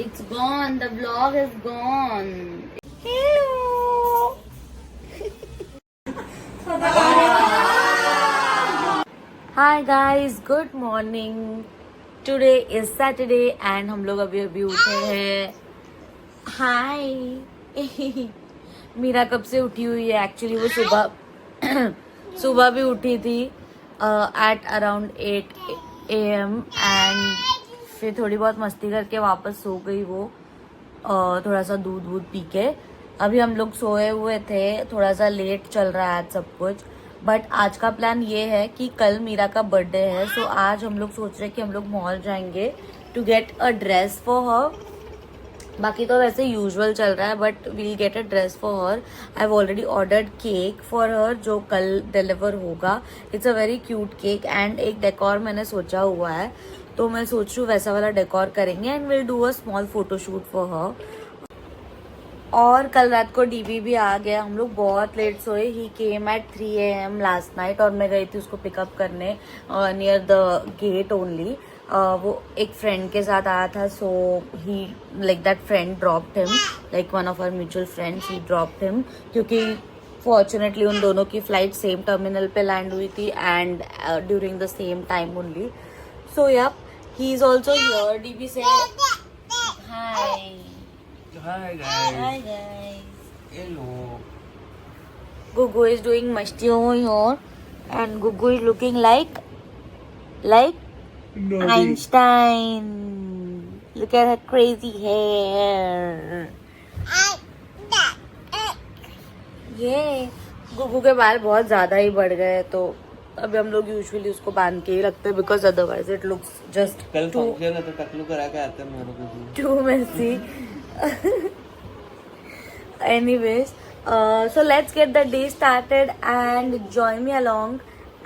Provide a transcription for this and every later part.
It's gone. The vlog is gone. Hello. Hi guys. Good morning. Today is Saturday and हम लोग अभी अभी उठे हैं. Hi. मीरा कब से उठी हुई है. एक्चुअली वो सुबह भी उठी थी at around 8 AM and फिर थोड़ी बहुत मस्ती करके वापस सो गई वो. थोड़ा सा दूध पी के. अभी हम लोग सोए हुए थे. थोड़ा सा लेट चल रहा है आज सब कुछ. बट आज का प्लान ये है कि कल मीरा का बर्थडे है. सो आज हम लोग सोच रहे हैं कि हम लोग मॉल जाएंगे to get a dress for her. बाकी तो वैसे यूजुअल चल रहा है but we'll get a dress for her. I have already ordered cake for her जो कल डिलीवर होगा. It's a very cute cake and एक डेकोर मैंने सोचा हुआ है. तो मैं सोच रही हूँ वैसा वाला डेकोर करेंगे and will do a small photoshoot for her. और कल रात को डीवी भी आ गया. हम लोग बहुत लेट सोए. He came at 3 AM last night और मैं गई थी उसको पिकअप करने नियर द गेट ओनली. वो एक फ्रेंड के साथ आया था. So he like that friend dropped him. Like one of our mutual friends he dropped him क्योंकि फॉर्चुनेटली उन दोनों की फ्लाइट सेम टर्मिनल पे लैंड हुई थी and during the same time only. So yeah he is also here. DV से hi. Hi guys. Hi guys. Hello. Gugu is doing masti over here and Gugu is looking like Einstein. Look at her crazy hair. ये गुगू के बाल बहुत ज्यादा ही बढ़ गए तो अभी हम लोग यूजुअली उसको बांध के ही रखते हैं because otherwise it looks just कल फंक्शन है तो टकलू करा के आते हैं मेरे को. too messy. Anyways, so let's get the day started and join me along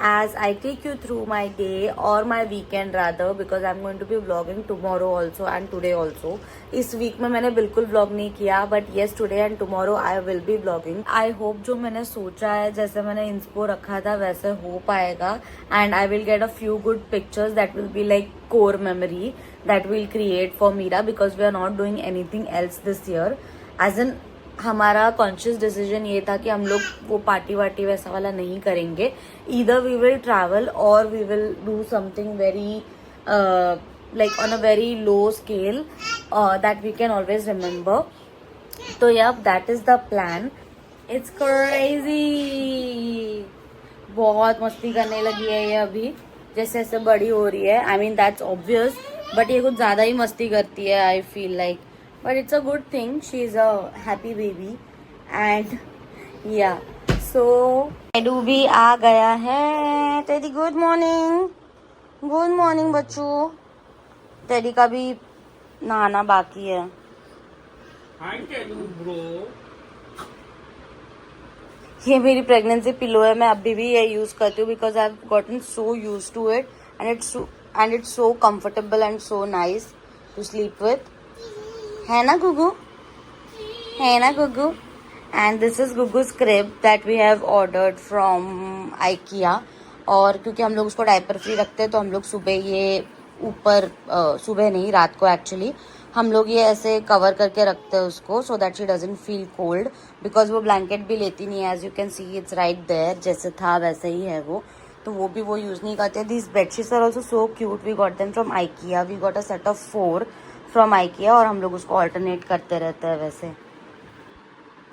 as I take you through my day or my weekend rather because I'm going to be vlogging tomorrow also and today also. इस week में मैंने बिल्कुल vlog नहीं किया but yes today and tomorrow I will be vlogging. I hope जो मैंने सोचा है जैसे मैंने इंस्पो रखा था वैसे हो पाएगा and I will get a few good pictures that will be like core memory that we'll create for Meera because we are not doing anything else this year. As in हमारा कॉन्शियस डिसीजन ये था कि हम लोग वो party वार्टी वैसा वाला नहीं करेंगे. ईदर वी विल ट्रैवल और we will do something very like on a very low scale that we can always remember. तो yeah that is the plan. It's crazy. बहुत मस्ती करने लगी है ये अभी जैसे जैसे बड़ी हो रही है. I mean that's obvious but ये कुछ ज्यादा ही मस्ती करती है. I feel like but it's a good thing. She's a happy baby and yeah. So Edu भी आ गया है. टेडी गुड मॉर्निंग बच्चों. टेडी का भी नहाना बाकी है. Hi bro. ये मेरी प्रेगनेंसी पिलो है. मैं अभी भी ये यूज करती हूँ because I have gotten so used to it and it's so comfortable and so nice to sleep with. है ना Gugu. And this is Gugu's crib that we have ordered from IKEA. और क्योंकि हम लोग उसको डायपर फ्री रखते हैं तो हम लोग सुबह ये ऊपर सुबह नहीं रात को एक्चुअली हम लोग ये ऐसे कवर करके रखते हैं उसको so that she doesn't feel cold because वो ब्लैंकेट भी लेती नहीं है. As you can see it's right there. जैसे था वैसे ही है वो. तो वो भी वो यूज नहीं करते. This bedsheets are also so cute. We got them from IKEA. We got a set of 4 from IKEA और हम लोग उसको ऑल्टरनेट करते रहते हैं वैसे.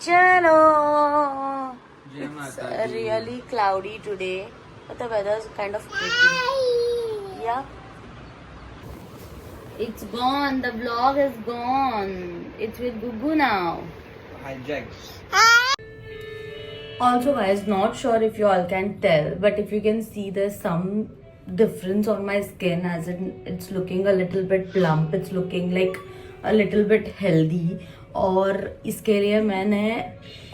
चलो. Really cloudy today but the weather is kind of pretty. Yeah. It's gone. The vlog is gone. It's with Gugu now. Hijacked. Also guys, not sure if you all can tell but if you can see there's some difference on my skin as in it's looking a little bit plump. It's looking like a little bit healthy. और इसके लिए मैंने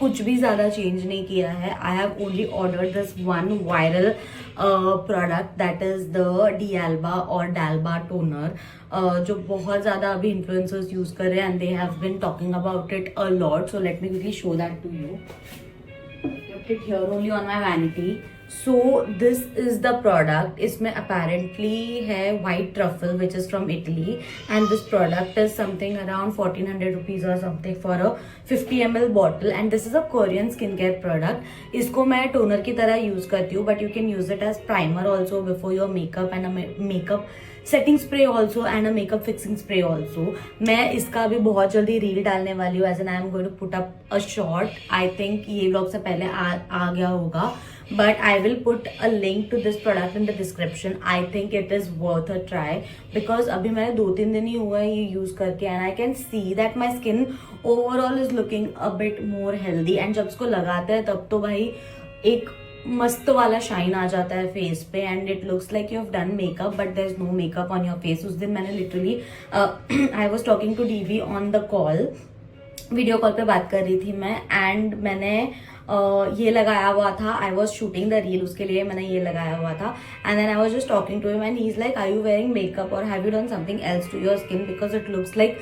कुछ भी ज़्यादा change नहीं किया है. I have only ordered this one viral product that is the d'Alba or d'Alba toner जो बहुत ज़्यादा अभी इन्फ्लुएंसर्स यूज़ कर रहे हैं and they have been talking about it a lot. So let me quickly show that to you. Kept it here only on my vanity. So this is the product. इसमें apparently है white truffle which is from Italy and this product is something around 1400 rupees or something for a 50 ml bottle and this is a Korean skin care product. इसको मैं toner की तरह use करती हूँ but you can use it as primer also before your makeup and makeup setting spray also and a makeup fixing spray also. मैं इसका भी बहुत जल्दी रील डालने वाली हूँ as an I am going to put up a short. I think ये vlog से पहले आ गया होगा but I will put a link to this product in the description. I think it is worth a try because अभी मैंने 2-3 दिन ही हुआ है ये यूज करके and I can see that my skin overall is looking a bit more healthy and जब इसको लगाते हैं तब तो भाई एक मस्त वाला शाइन आ जाता है फेस पे and it looks like you have done makeup but there is no makeup on your face. उस दिन मैंने literally I was talking to DV on the call, video call पे बात कर रही थी मैं एंड मैंने ये लगाया हुआ था. I was shooting the reel, उसके लिए मैंने ये लगाया हुआ था and then I was just talking to him and he is like are you wearing makeup or have you done something else to your skin because it looks like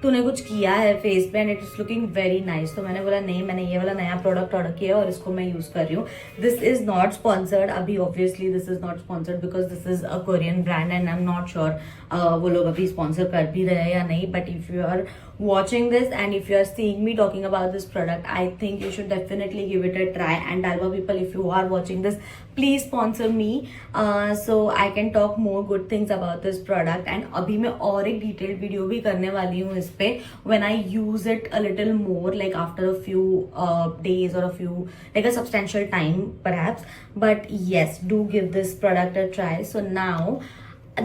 तूने कुछ किया है फेस पे and it is looking very nice. तो मैंने बोला नहीं, मैंने ये वाला नया प्रोडक्ट ऑर्डर किया है और इसको मैं यूज कर रही हूँ. दिस इज नॉट स्पॉन्सर्ड अभी, obviously this is not sponsored because this is a Korean brand and I am not sure वो लोग अभी स्पॉन्सर कर भी रहे हैं या नहीं. But if you are watching this and if you are seeing me talking about this product, I think you should definitely give it a try. And Dalba people, if you are watching this, please sponsor me so I can talk more good things about this product. And अभी मैं और एक detailed video भी करने वाली हूँ इस पे when I use it a little more, like after a few days or a few like a substantial time perhaps. But yes, do give this product a try. So now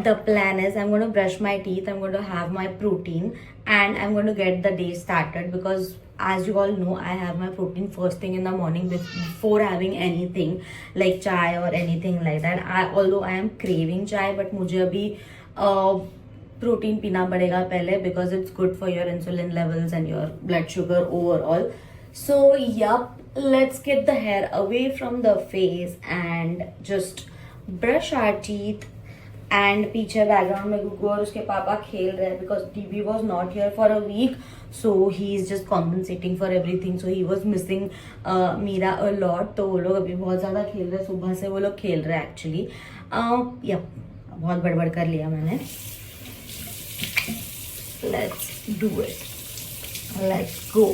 the plan is I'm going to brush my teeth, I'm going to have my protein and I'm going to get the day started because as you all know I have my protein first thing in the morning before having anything like chai or anything like that. Although I am craving chai but मुझे अभी protein पीना पड़ेगा पहले because it's good for your insulin levels and your blood sugar overall. So yup, let's get the hair away from the face and just brush our teeth. And पीछे background में गुगू और उसके पापा खेल रहे हैं because DB was not here for a week so he is just compensating for everything. So he was missing Meera a lot. तो वो लोग अभी बहुत ज़्यादा खेल रहे हैं, सुबह से वो लोग खेल रहे हैं एक्चुअली. यप, बहुत बड़बड़ कर लिया मैंने. Let's do it, let's go.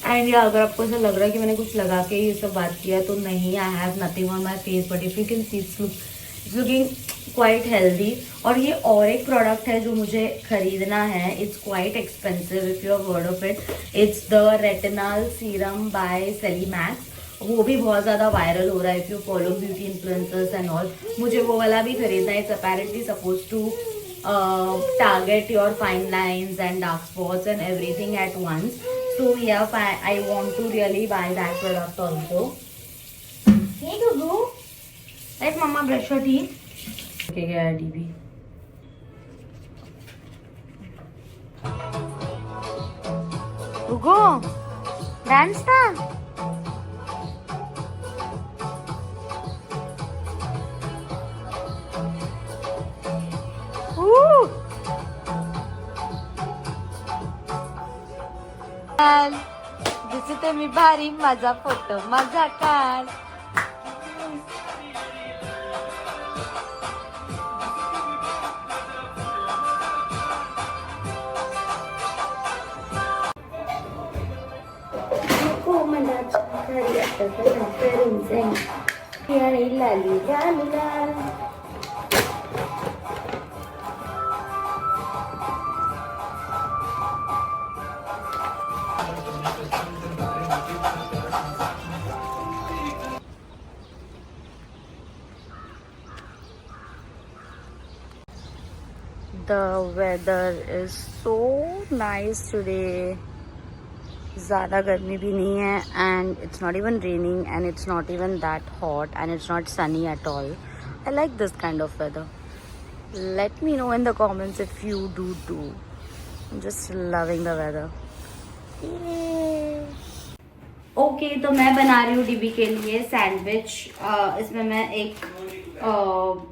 And या अगर आपको ऐसा लग रहा है कि मैंने कुछ लगा के ये सब बात किया तो नहीं, I have nothing on my face but if you can see it's looking quite healthy. और ये और एक प्रोडक्ट है जो मुझे खरीदना है. It's quite expensive if you have heard of it. It's the retinol serum by Celimax. वो भी बहुत ज़्यादा वायरल हो रहा है if you follow beauty influencers and all. मुझे वो वाला भी खरीदना है. It's apparently suppose to target your fine lines and dark spots and everything at once. So yeah, I want to really buy that product also. Hey Gugu, let mama brush your teeth. Okay, yeah, DB. Gugu, dance na. दिसते मी भारी, माझा photo माझा काढ. लाली लाल लाल. The weather is so nice today. ज़्यादा गर्मी भी नहीं है and it's not even raining and it's not even that hot and it's not sunny at all. I like this kind of weather. Let me know in the comments if you do too. I'm just loving the weather. Okay, तो मैं बना रही हूँ dB के लिए sandwich. इसमें मैं एक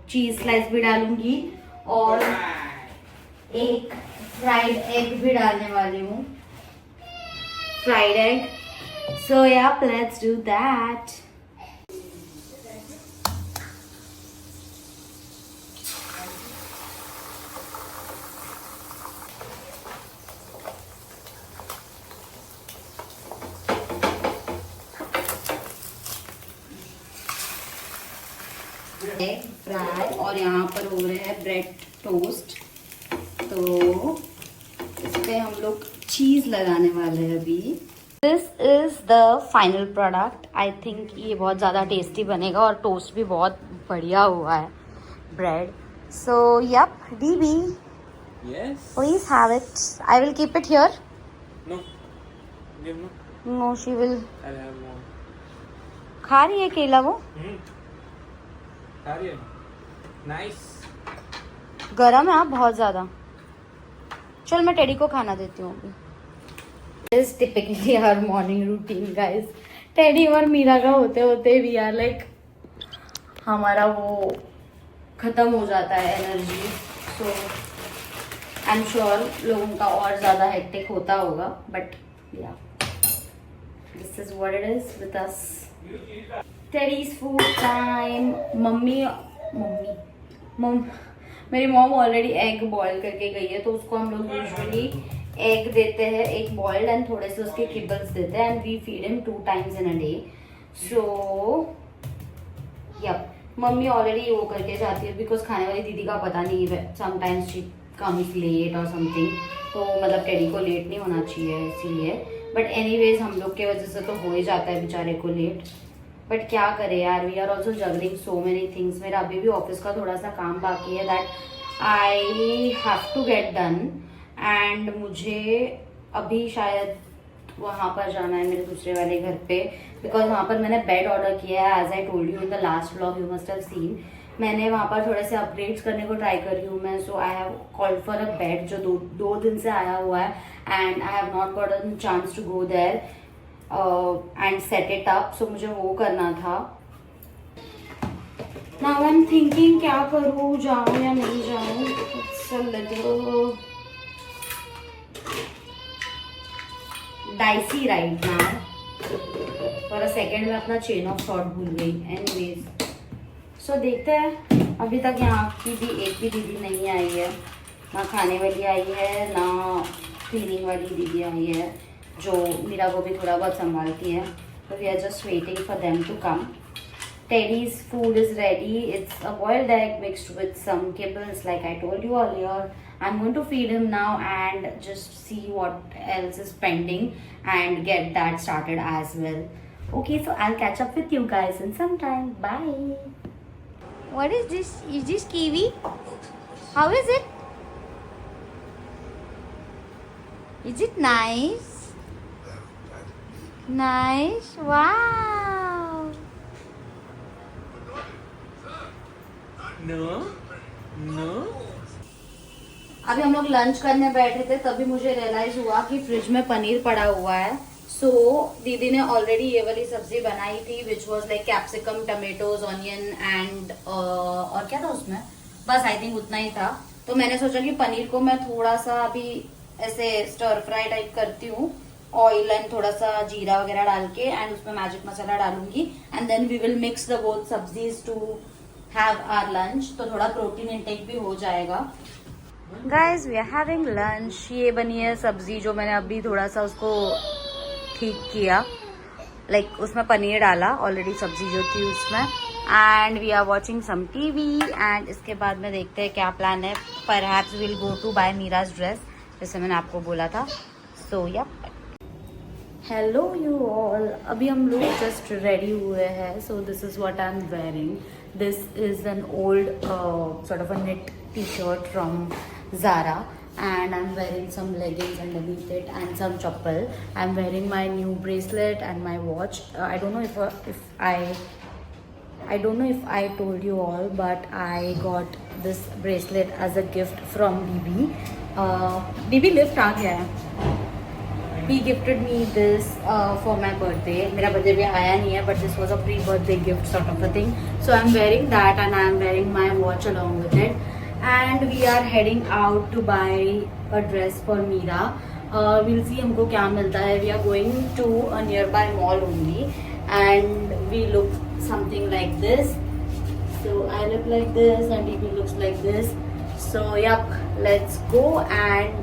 चीज़ स्लाइस भी डालूंगी और एक फ्राइड एग भी डालने वाली हूँ. Fried egg. So yeah, let's do that. Egg fry और यहाँ पर हो रहे हैं ब्रेड टोस्ट। तो इस पे हम लोग चीज लगाने वाले हैं अभी। This is the final product. I think ये बहुत ज़्यादा टेस्टी बनेगा और टोस्ट भी बहुत बढ़िया हुआ है bread. So yup, DB Yes. Please have it. I will keep it here. No. Give no. No she will. I'll have more. खा रही है केला वो? Nice. गरम है आप बहुत ज्यादा। चल मैं टेडी को खाना देती हूँ अभी। This is typically our morning routine, guys. Teddy और मीरा का होते होते वी आर लाइक हमारा वो खत्म हो जाता है energy. So I am sure लोगों का और ज्यादा हेक्टिक होता होगा, बट या this is what it is with us. Teddies food time. मेरी मॉम ऑलरेडी एग बॉईल करके गई है, तो उसको हम लोग यूजुअली एग देते हैं, एक बॉइल्ड एंड थोड़े से उसके किबल्स देते हैं, and we feed him 2 times in a day. So yup, मम्मी ऑलरेडी वो करके जाती है बिकॉज खाने वाली दीदी का पता नहीं है, समटाइम्स शी कम्स लेट और समथिंग, तो मतलब टेडी को लेट नहीं होना चाहिए इसीलिए। बट एनीवेज हम लोग के वजह से तो हो ही जाता है बेचारे को लेट, बट क्या करें यार, we are also juggling so many things. मेरा अभी भी ऑफिस का थोड़ा सा काम बाकी है that I have to get done, and मुझे अभी शायद वहाँ पर जाना है मेरे दूसरे वाले घर पे, बिकॉज वहाँ पर मैंने बेड ऑर्डर किया है, as I told you in the last vlog, you must have seen. मैंने वहाँ पर थोड़े से अपग्रेड्स करने को ट्राई कर रही हूँ मैं। So I have called for a bed जो दो दिन से आया हुआ है, and I have not gotten chance to go there and set it up. So मुझे वो करना था। नाउ आई एम थिंकिंग क्या करूँ, जाऊँ या नहीं जाऊँ। It's a little dicey right now. For a second मैं अपना चेन ऑफ थॉट भूल गई। एनीवेज सो देखते हैं। अभी तक यहाँ की भी एक भी दीदी नहीं आई है, ना खाने वाली आई है ना क्लीनिंग वाली दीदी आई है जो मीरा को भी थोड़ा बहुत संभालती है। तो we are just waiting for them to come. Teddy's food is ready. It's a boiled egg mixed with some kibbles like I told you earlier. I'm going to feed him now and just see what else is pending and get that started as well. Okay, so I'll catch up with you guys in some time. Bye. What is this? Is this kiwi? How is it? Is it nice? Nice. Wow. No. No. अभी हम लोग lunch करने बैठे थे, तभी मुझे realise हुआ कि फ्रिज में पनीर पड़ा हुआ है। सो दीदी ने ऑलरेडी ये वाली सब्जी बनाई थी which was like capsicum, tomatoes, onion and और क्या था उसमें, बस आई थिंक उतना ही था। तो मैंने सोचा कि पनीर को मैं थोड़ा सा अभी ऐसे स्टर फ्राई टाइप करती हूँ, ऑयल एंड थोड़ा सा जीरा वगैरह डाल के, एंड उसमें मैजिक मसाला डालूंगी, and then we will mix the both sabzis to have our lunch, तो थोड़ा प्रोटीन इंटेक भी हो जाएगा। Guys, we are having lunch। ये बनी है सब्जी जो मैंने अभी थोड़ा सा उसको ठीक किया, लाइक उसमें पनीर डाला ऑलरेडी सब्जी जो थी उसमें, and we are watching some TV, and इसके बाद में देखते हैं क्या प्लान है। Perhaps will go to buy Meera's dress, जैसे मैंने आपको बोला था। सो या हेलो यू ऑल, अभी हम लोग जस्ट रेडी हुए हैं। सो this is what I am wearing. This is an old sort of a knit t-shirt from Zara, and I'm wearing some leggings underneath it and some chappal. I'm wearing my new bracelet and my watch. I don't know if I told you all, but I got this bracelet as a gift from DB. DB lift आ गया है। He gifted me this for my birthday. मेरा birthday भी आया नहीं है, but this was a pre-birthday gift sort of a thing. So I'm wearing that, and I'm wearing my watch along with it. And we are heading out to buy a dress for Meera. Will see हमको क्या मिलता है. We are going to a nearby mall only and we look something like this. So I look like this and Deepi looks like this. So yep, let's go and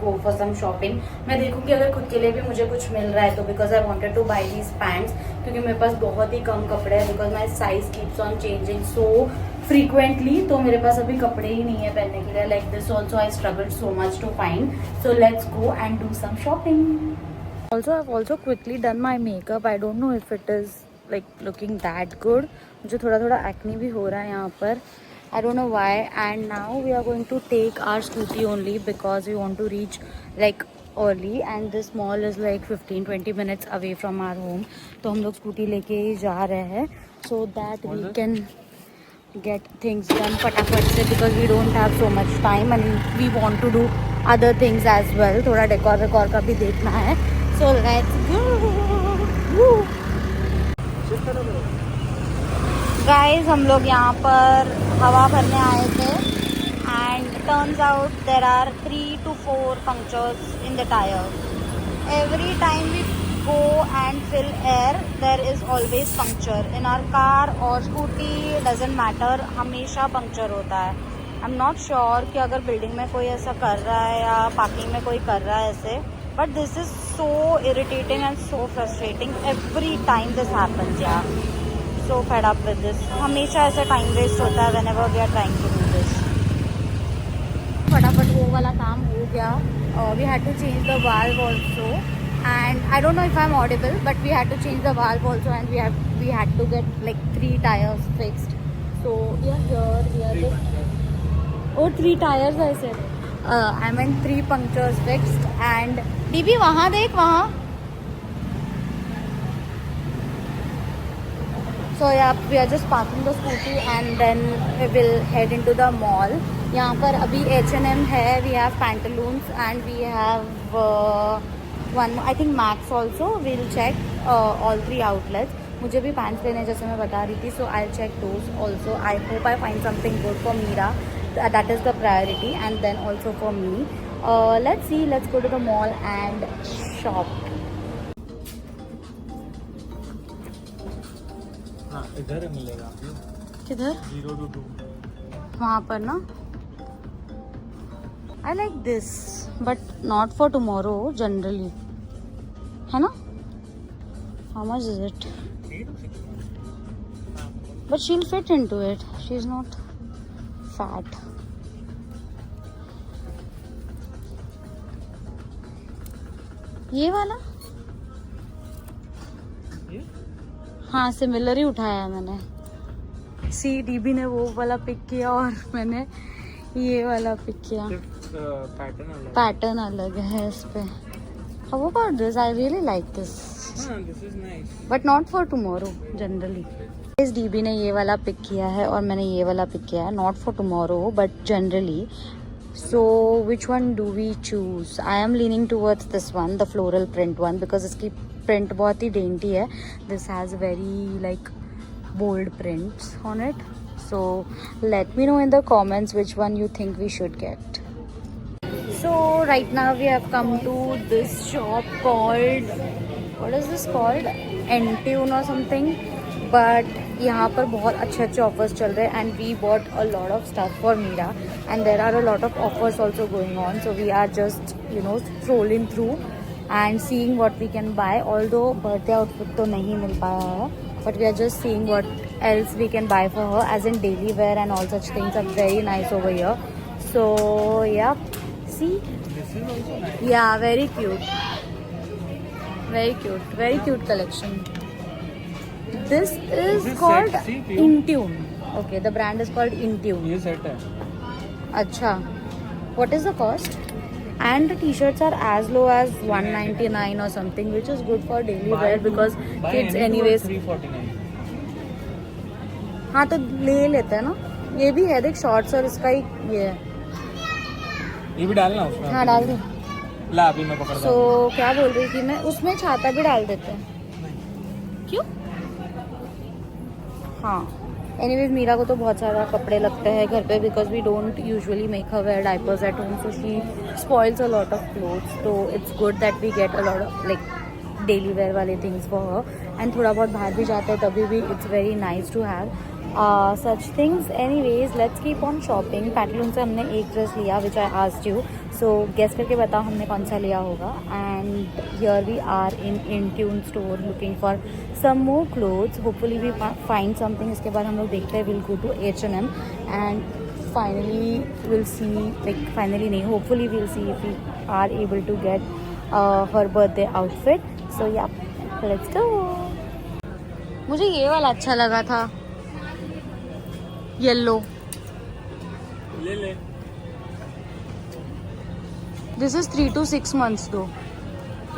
go for some shopping. मैं देखूंगी अगर खुद के लिए भी मुझे कुछ मिल रहा है तो, because I wanted to buy these pants क्योंकि मेरे पास बहुत ही कम कपड़े हैं, because my size keeps on changing so frequently. तो मेरे पास अभी कपड़े ही नहीं है पहनने के लिए. Like this also I struggled so much to find. So let's go and do some shopping. Also I've also quickly done my makeup. I don't know if it is like looking that good. मुझे थोड़ा थोड़ा acne भी हो रहा है यहाँ पर. I don't know why. And now we are going to take our scooty only because we want to reach like early and this mall is like 15-20 minutes away from our home. तो हम लोग scooty लेके ही जा रहे हैं so that we can get things done फटाफट से, because we don't have so much time and we want to do other things as well. थोड़ा डेकोर वेकोर का भी देखना है. So let's go. गाइज हम लोग यहाँ पर हवा भरने आए थे and turns out there are 3 to 4 punctures in the tyre. Every time we go and fill air there is always puncture in our car और स्कूटी. डजेंट मैटर, हमेशा पंक्चर होता है. आई एम नॉट श्योर कि अगर building में कोई ऐसा कर रहा है या पार्किंग में कोई कर रहा है ऐसे, but this is so irritating and so frustrating. Every time this happens यार. So fed up with this. हमेशा ऐसा टाइम वेस्ट होता है whenever we are trying to do this. फटाफट वो वाला काम हो गया. We had to change the valve also and I don't know if I'm audible but we had to change the valve also and we had to get like 3 tires fixed. So here. Oh, 3 tires I said. I meant 3 punctures fixed and DB वहाँ देख वहाँ. So yeah, we are just parking the scooty and then we will head into the mall. यहाँ पर अभी H&M है, we have pantaloons and we have one I think Max also. We'll check all 3 outlets. मुझे भी pants लेने जैसे मैं बता रही थी, so I'll check those also. I hope I find something good for Mira. That is the priority and then also for me. Let's see, let's go to the mall and shop. इधर मिलेगा. किधर? 0 to 2 वहाँ पर ना. I like this but not for tomorrow generally, है ना? How much is it? 3 to 6 months. But she'll fit into it. She's not fat. ये वाला? ये? हाँ, सिमिलर ही उठाया है मैंने. सी डीबी ने वो वाला पिक किया और मैंने ये वाला पिक किया. पैटर्न अलग है इस पे. How about this? I really like this. This is nice. But not for tomorrow generally. इस डीबी ने ये वाला पिक किया है और मैंने ये वाला पिक किया है. Not for tomorrow but generally. So which one do we choose? I am leaning towards this one, the floral print one, because इसकी print बहुत ही dainty है. This has very like bold prints on it. So let me know in the comments which one you think we should get. So right now we have come to this shop called, what is this called? Entune or something. But यहाँ पर बहुत अच्छे अच्छे offers चल रहे हैं and we bought a lot of stuff for Mira and there are a lot of offers also going on. So we are just scrolling through and seeing what we can buy. Although birthday outfit तो नहीं मिल पाया है, but we are just seeing what else we can buy for her, as in daily wear and all such things are very nice over here. So yeah, see, This is also nice. yeah, very cute, very cute collection. This is This is called set, see, view. Intune. Okay, the brand is called Intune. ये set है. Acha, what is the cost? And the t-shirts are as low as 199 or something, which is good for daily wear because kids anyways. 349. हाँ तो ले लेते हैं ना. ये भी है देख, शॉर्ट्स और इसका ही ये है. ये भी डालना उसमें. हाँ डाल दे. ला अभी मैं पकड़. So क्या बोल रही थी मैं, उसमें छाता भी डाल देते हैं. क्यों? हाँ एनीवेज मीरा को तो बहुत सारा कपड़े लगते हैं घर पे because we don't usually make her wear diapers at home, so she spoils a lot of clothes. तो it's good that we get a lot of like daily wear वाले थिंग्स फॉर हर. एंड थोड़ा बहुत बाहर भी जाते हैं तभी भी it's very nice to have such things. Anyways, let's keep on shopping. Pantaloons से हमने एक ड्रेस लिया which I asked you. So guess करके बताओ हमने कौन सा लिया होगा. And here we are in Intune store looking for some more clothes. Hopefully we find something. इसके बाद हम लोग देखते हैं. We'll go to H&M and finally we'll see, like finally नहीं, hopefully we'll see if we are able to get her birthday outfit. So yeah, let's go. मुझे ये वाला अच्छा लगा था, येलो. ले ले. दिस इज 3 to 6 months दो.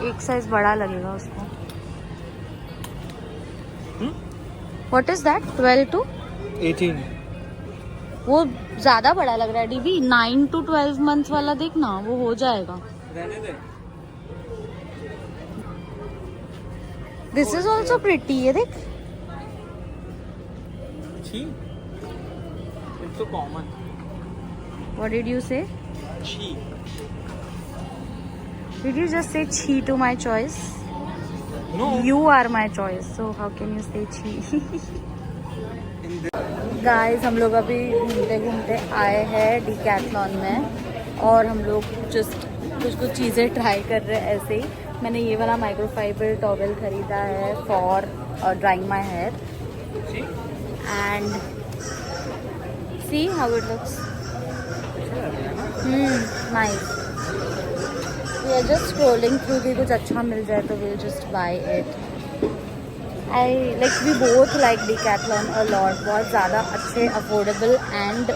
एक साइज बड़ा लगेगा उसको. What is that? 12 to 18. वो ज्यादा बड़ा लग रहा है. डीबी 9 to 12 months वाला देखना, वो हो जाएगा. रहने दे. This is also pretty. ये देख. छी. It's so common. What did you say? Chi. Did you just say chi to my choice? No. You are my choice, so how can you say chi? Guys हम लोग अभी घूमते घूमते आए हैं डिकैथलॉन में और हम लोग जस्ट कुछ चीज़ें ट्राई कर रहे हैं ऐसे ही. मैंने ये वाला माइक्रोफाइबर टॉवेल खरीदा है for drying my hair. And see how it looks. Nice. We are just scrolling through कि कुछ अच्छा मिल जाए तो we'll just buy it. We both like Decathlon a lot. बहुत ज़्यादा अच्छे अफोर्डेबल एंड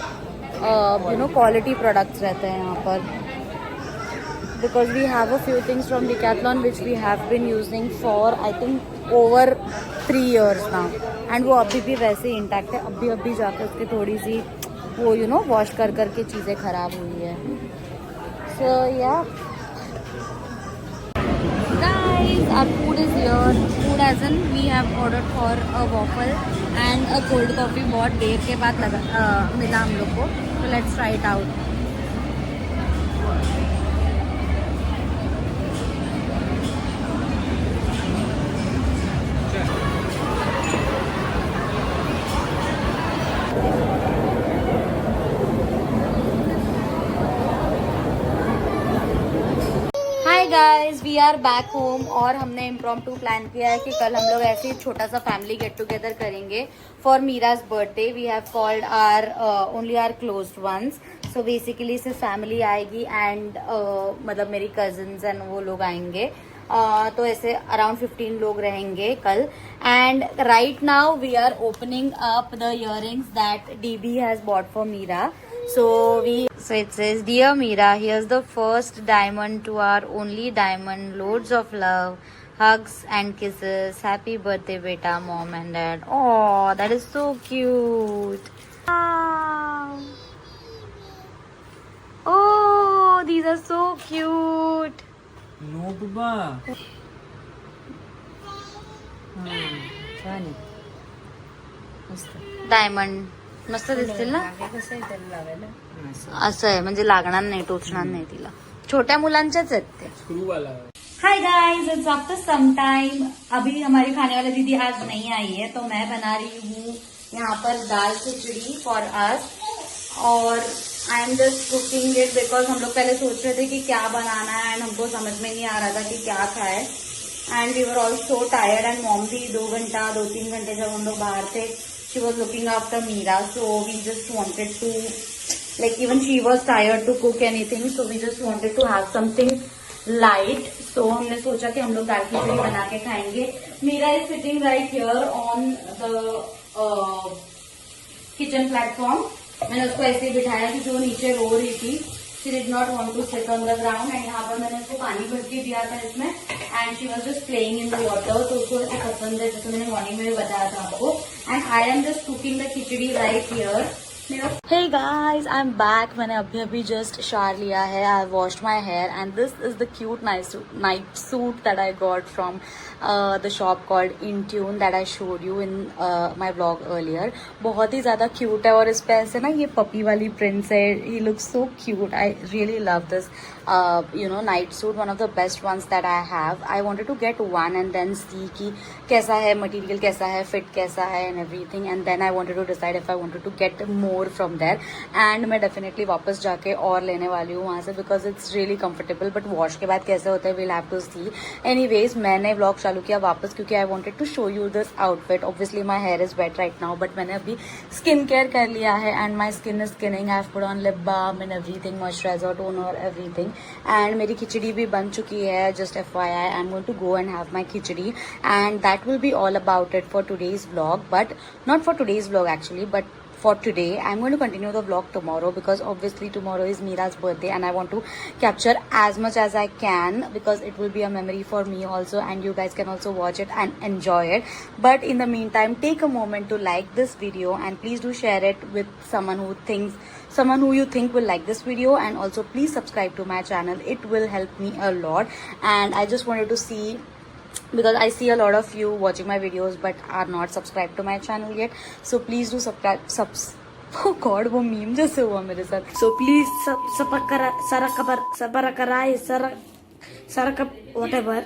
क्वालिटी प्रोडक्ट्स रहते हैं यहाँ पर. Because we have a few things from Decathlon which we have been using for I think over 3 years now. And वो अभी भी वैसे ही इंटैक्ट है. अभी जाकर उसकी थोड़ी सी वो वॉश कर करके चीज़ें ख़राब हुई है. सो या guys, our food is here. Food as in we have ordered for a waffle and a cold coffee. बहुत देर के बाद मिला हम लोग को. So let's try it out. Guys we are back home और हमने इम्प्रॉम्प्टू प्लान किया है कि कल हम लोग ऐसे ही छोटा सा फैमिली गेट टुगेदर करेंगे for Meera's birthday. We have called our only our closed ones. So basically सिर्फ फैमिली आएगी एंड मतलब मेरी कजिन्स एंड वो लोग आएंगे. तो ऐसे अराउंड 15 लोग रहेंगे कल. And right now we are opening up the earrings that DB has bought for Meera. So it says, Dear Meera, here's the first diamond to our only diamond. Loads of love, hugs and kisses. Happy birthday, beta, mom and dad. Oh, that is so cute. Wow. Oh, these are so cute. No, Baba. Diamond. मस्त दिसतील ना. असं आहे म्हणजे लागणार नाही, टोचणार नाही तिला. छोट्या मुलांच्याच आहेत ते. स्क्रू वाला. Hi guys, it's after some time. अभी हमारी खाने वाली दीदी आज नहीं आई है तो मैं बना रही हूँ यहाँ पर दाल खिचड़ी फॉर अस. और I am just cooking it because हम लोग पहले सोच रहे थे कि क्या बनाना है एंड हमको समझ में नहीं आ रहा था कि क्या खाए. And we were all so tired and mom भी 2-3 घंटे जब हम लोग बाहर थे, she was looking after Meera, so we just wanted to, like even she was tired to cook anything, so we just wanted to have something light. So हमने सोचा कि हम लोग दाल खिचड़ी बना के खाएंगे. Meera is sitting right here on the kitchen platform. मैंने उसको ऐसे ही बिठाया क्योंकि वो नीचे रो रही थी. She did not want to sit on the ground. and यहाँ पर मैंने उसको पानी भर के दिया था इसमें and she was just playing in the water. तो उसको ऐसे पसंद है, जैसे मैंने मॉर्निंग में भी बताया था आपको. And I am just cooking the khichdi right here. Hey guys, I'm back. मैंने अभी just shower लिया है. I washed my hair and this is the cute night suit that I got from the shop called Intune that I showed you in my blog earlier. बहुत ही ज़्यादा cute है और इस पे ऐसे ना ये पपी वाली प्रिंट्स है. He looks so cute. I really love this night suit. One of the best ones that I have. I wanted to get one and then see कि कैसा है, मटीरियल कैसा है, फिट कैसा है and everything. And then I wanted to decide if I wanted to get more from there. And मैं definitely वापस जाके और लेने वाली हूँ वहाँ से because it's really comfortable. But wash के बाद कैसे होता है will have to see. Anyways मैंने व्लॉग चालू किया वापस क्योंकि I wanted to show you this outfit. Obviously my hair is wet right now but मैंने अभी स्किन केयर कर लिया है and my skin is skinning. I have put on lip balm and everything, moisturiser, toner, everything. And मेरी खिचड़ी भी बन चुकी है. Just FYI I am going to go and have my khichdi and that will be all about it for today's vlog, but not for today's vlog actually, but for today. I'm going to continue the vlog tomorrow because obviously tomorrow is Mira's birthday and I want to capture as much as I can because it will be a memory for me also and you guys can also watch it and enjoy it. But in the meantime, take a moment to like this video and please do share it with someone who you think will like this video, and also please subscribe to my channel. It will help me a lot. And I just wanted to see, because I see a lot of you watching my videos but are not subscribed to my channel yet, so please do subscribe. Oh god, वो meme जैसे हुआ मेरे साथ. So please whatever.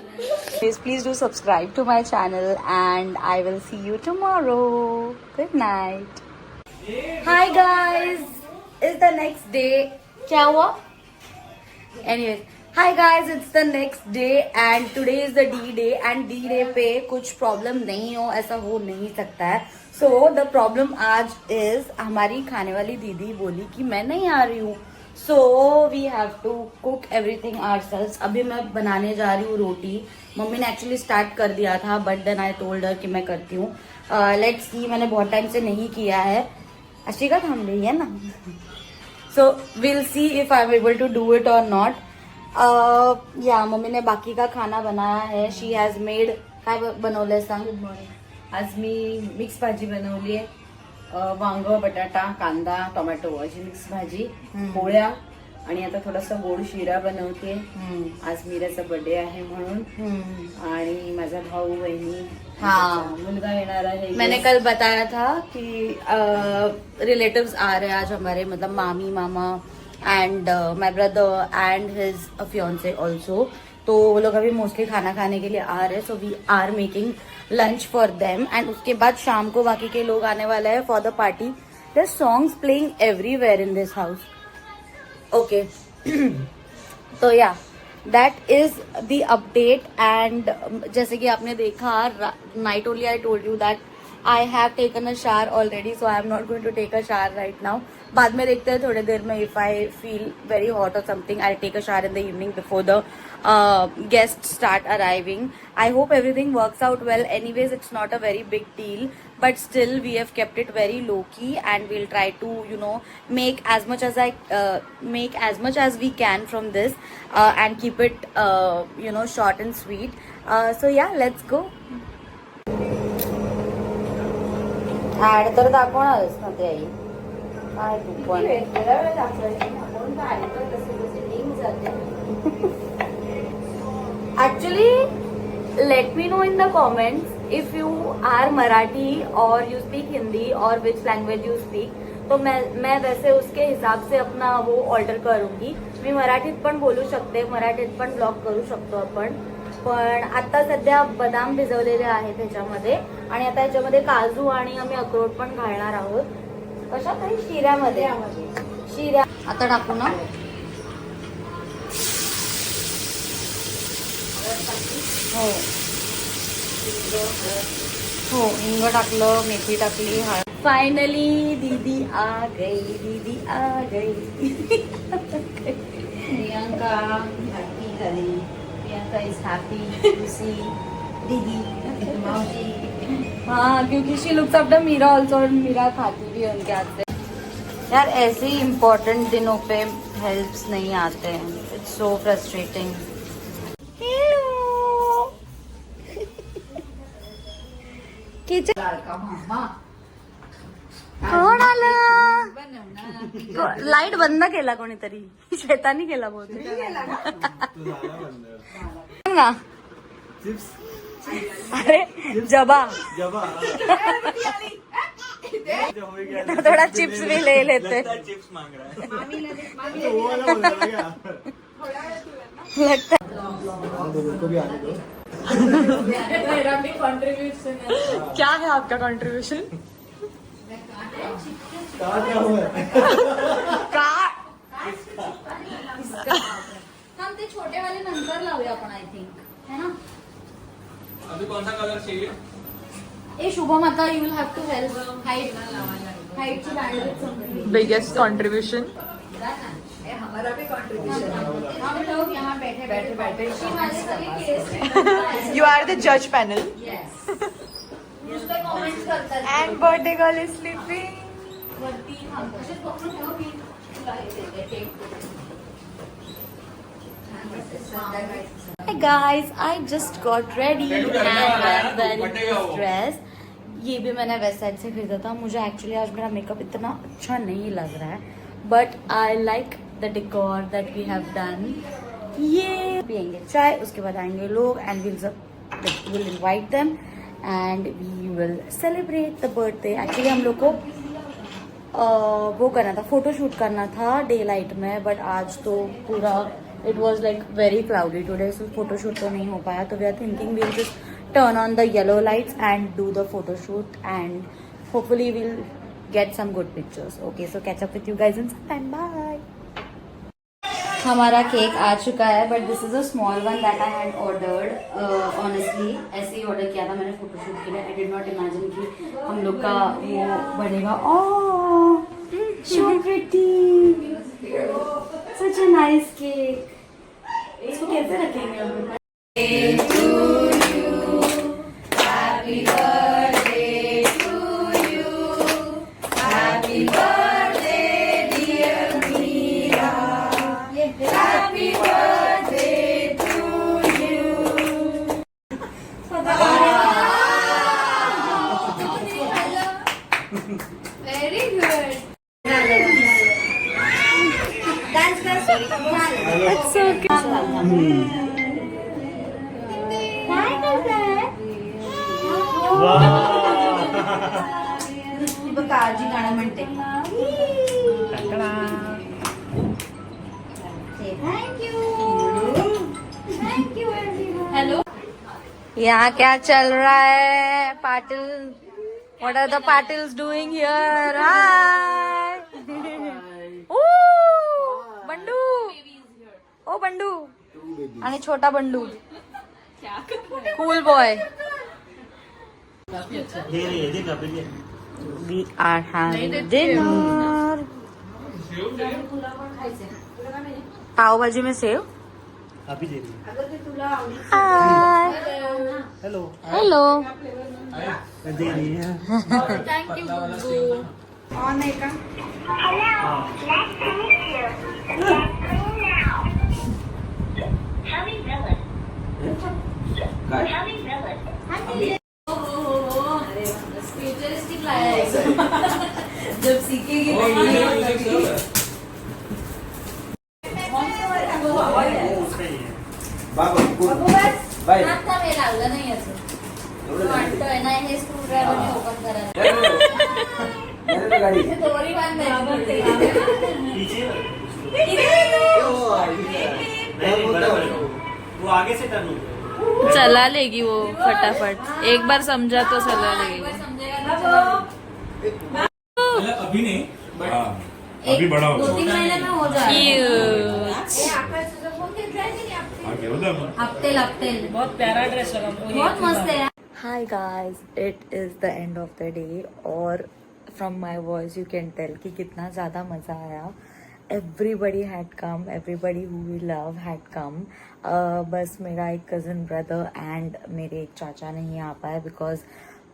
Please do subscribe to my channel and I will see you tomorrow. Good night. Hi guys, it's the next day. क्या हुआ? Anyways. Hi guys, it's the next day and today is the D-Day and D-Day पे कुछ problem नहीं हो, ऐसा हो नहीं सकता है. So the problem आज is हमारी खाने वाली दीदी बोली कि मैं नहीं आ रही हूँ. So we have to cook everything ourselves. अभी मैं बनाने जा रही हूँ रोटी. मम्मी ने एक्चुअली स्टार्ट कर दिया था but then I told her कि मैं करती हूँ. लेट्स सी, मैंने बहुत टाइम से नहीं किया है. अशिका थाम रही है ना. So we'll see if I'm able to do it or not. या मम्मी ने बाकी का खाना बनाया है. She has made. काय बनवलंय सांग. Good morning. आज मी मिक्स भाजी बनवली आहे. वांग, बटाटा, कांदा, टोमॅटो अशी मिक्स भाजी, पोळ्या आणि आता थोडासा गोड शिरा बनवते. आज मीराचा बर्थडे आहे म्हणून. आणि माझा भाऊ, बहिणी, मुलगा येणार आहे. मैंने कल बताया था कि रिलेटिव्स आ रहे हैं आज हमारे, मतलब मामी, मामा and my brother and his fiance also. तो वो लोग अभी मोस्टली खाना खाने के लिए आ रहे हैं. So we are making lunch for them and उसके बाद शाम को बाकी के लोग आने वाले हैं for the party. There songs playing everywhere in this house. Okay, तो yeah that is the update. And जैसे कि आपने देखा night only I told you that I have taken a shower already, so I am not going to take a shower right now. बाद में देखते हैं थोड़ी देर में. If I feel very hot or something I take a shower in the evening before the guests start arriving. I hope everything works out well. Anyways, it's not a very big deal, but still we have kept it very low key and we'll try to make as much as we can from this and keep it short and sweet. So yeah, let's go. ऍड तर दाखवणारच ना ते आई. काय तू पण वेळ दाखवायची ना. कोण काय तर कसे लिंक जाते. Actually, let me know in the comments if you are Marathi or you speak Hindi or which language you speak. तो मैं वैसे उसके हिसाब से अपना वो ऑर्डर करूंगी. मी मराठीत पण बोलू शकते, मराठीत पण ब्लॉग करू शकतो आपण. पण आता सध्या बदाम भिजवलेले आहेत त्याच्यामध्ये आणि आता याच्यामध्ये काजू आणि आम्ही अक्रोड पण घालणार आहोत. कशा काही शिऱ्यामध्ये. शिऱ्या आता टाकू ना. हो हो, हिंग टाकलं, मेथी टाकली. फायनली दीदी आ गई, दीदी आ गई. प्रियांका हॅपी झाली. Priyanka is happy to see दीदी मावशी. हाँ, क्योंकि she looks after Meera also और मीरा खाती भी है उनके हाथ से. यार ऐसे ही इम्पोर्टेंट दिनों पे हेल्प्स नहीं आते हैं. It's so frustrating. लाडका मामा कोण आलं. लाईट बंद केला कोणीतरी. शेतानी केला बहुतेक. सांग ना. अरे जबा थोड़ा चिप्स भी ले लेते चिप्स मांग रहा है लगता क्या है आपका कंट्रीब्यूशन हम ते छोटे वाले नंतर लावूया आपण आय थिंक है ना अभी कौन सा कलर चाहिए ए शुभम आता you will have to help height ची बैंडविड्थ समथिंग बिगेस्ट कंट्रीब्यूशन हमारा भी कंट्रीब्यूशन हम लोग यहाँ बैठे बैठे बैठे यू आर द जज पैनल यस उस पे कमेंट्स करतात and birthday girl is sleeping वरती हम असे पकडून ठेव की तुला हे देते tape Hey guys, I just got ready and I'm wearing this dress. ये भी मैंने वेस्ट साइड से खरीदा था. मुझे एक्चुअली आज मेरा मेकअप इतना अच्छा नहीं लग रहा है, but I like the decor that we have done. ये पियेंगे चाय, उसके बाद आएंगे लोग and will invite them and we will celebrate the birthday. Actually हम लोग को वो करना था, फोटो शूट करना था डे लाइट में, बट आज तो पूरा it was like very cloudy today, so photo shoot तो नहीं हो पाया. तो we are thinking we'll just turn on the yellow lights and do the photo shoot and hopefully we'll get some good pictures. Okay, so catch up with you guys in some time. Bye. हमारा cake आ चुका है, but this is a small one that I had ordered. Honestly ऐसे ही order किया था मैंने photoshoot के लिए. I did not imagine कि हम लोग का वो बनेगा. Oh so pretty, such a nice cake. इसको कैसे रखेंगे हम लोग? वेरी गुड डांस कर It's okay. काय करताय काळजी गाणं म्हणते. Thank you everyone. हेलो यहाँ क्या चल रहा है Patil? What are the Patils doing here? Hi. Bandu. ओ बंडू आणि छोटा Bandu. Cool boy. We are having dinner. पाव भाजी में सेव. अभी दे रही Hi. Hello Hello. दे रही है. Thank you Guddu. ऑन आहे का? फ्यूचरिस्टिक लाया है जब सीखेगी आता वेळ लागला नाही याचं वाटतोय नाही हे स्क्रू ड्रायव्हरने ओपन करायला दोरी बांधायची वो आगे से टर्न हो गया. चला लेगी वो फटाफट. एक बार समझा तो चला लेगी. मतलब अभी नहीं बट अभी बड़ा हो 2-3 महीने में हो जाएगा. Cute. अपटेल बहुत प्यारा ड्रेस लगा मुझे. बहुत मस्त है. Hi guys, it is the end of the day और from my voice you can tell कि कितना ज़्यादा मज़ा आया. Everybody had come, everybody who we love had come. बस मेरा एक कज़न ब्रदर एंड मेरे एक चाचा नहीं आ पाए बिकॉज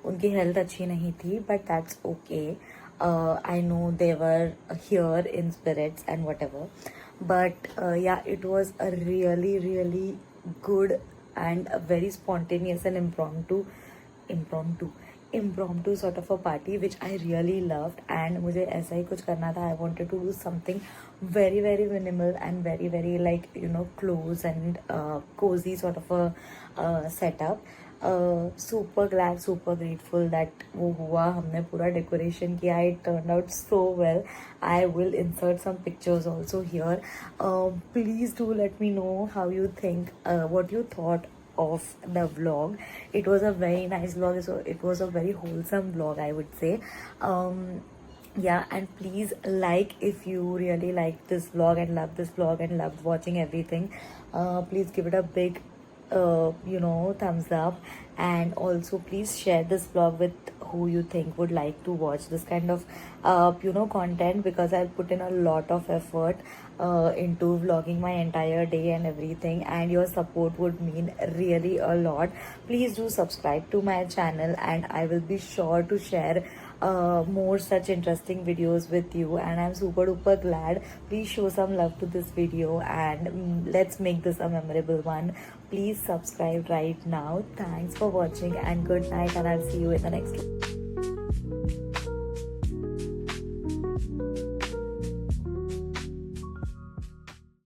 उनकी हेल्थ अच्छी नहीं थी, but that's okay. I know they were here in spirits and whatever. But yeah, it was a really, really good and a very spontaneous and impromptu sort of a party which I really loved. And मुझे ऐसा ही कुछ करना था. I wanted to do something very, very minimal and very, very like, you know, close and cozy sort of a setup. super glad, super grateful that वो हुआ, हमने पूरा decoration किया. It turned out so well. I will insert some pictures also here. Please do let me know how you think, what you thought of the vlog. It was a very nice vlog, so it was a very wholesome vlog, I would say. Yeah, and please like if you really liked this vlog and loved this vlog and loved watching everything. Please give it a big thumbs up, and also please share this vlog with who you think would like to watch this kind of content, because I'll put in a lot of effort into vlogging my entire day and everything, and your support would mean really a lot. Please do subscribe to my channel, and I will be sure to share more such interesting videos with you, and I'm super duper glad. Please show some love to this video, and let's make this a memorable one. Please subscribe right now. Thanks for watching, and good night, and I'll see you in the next one.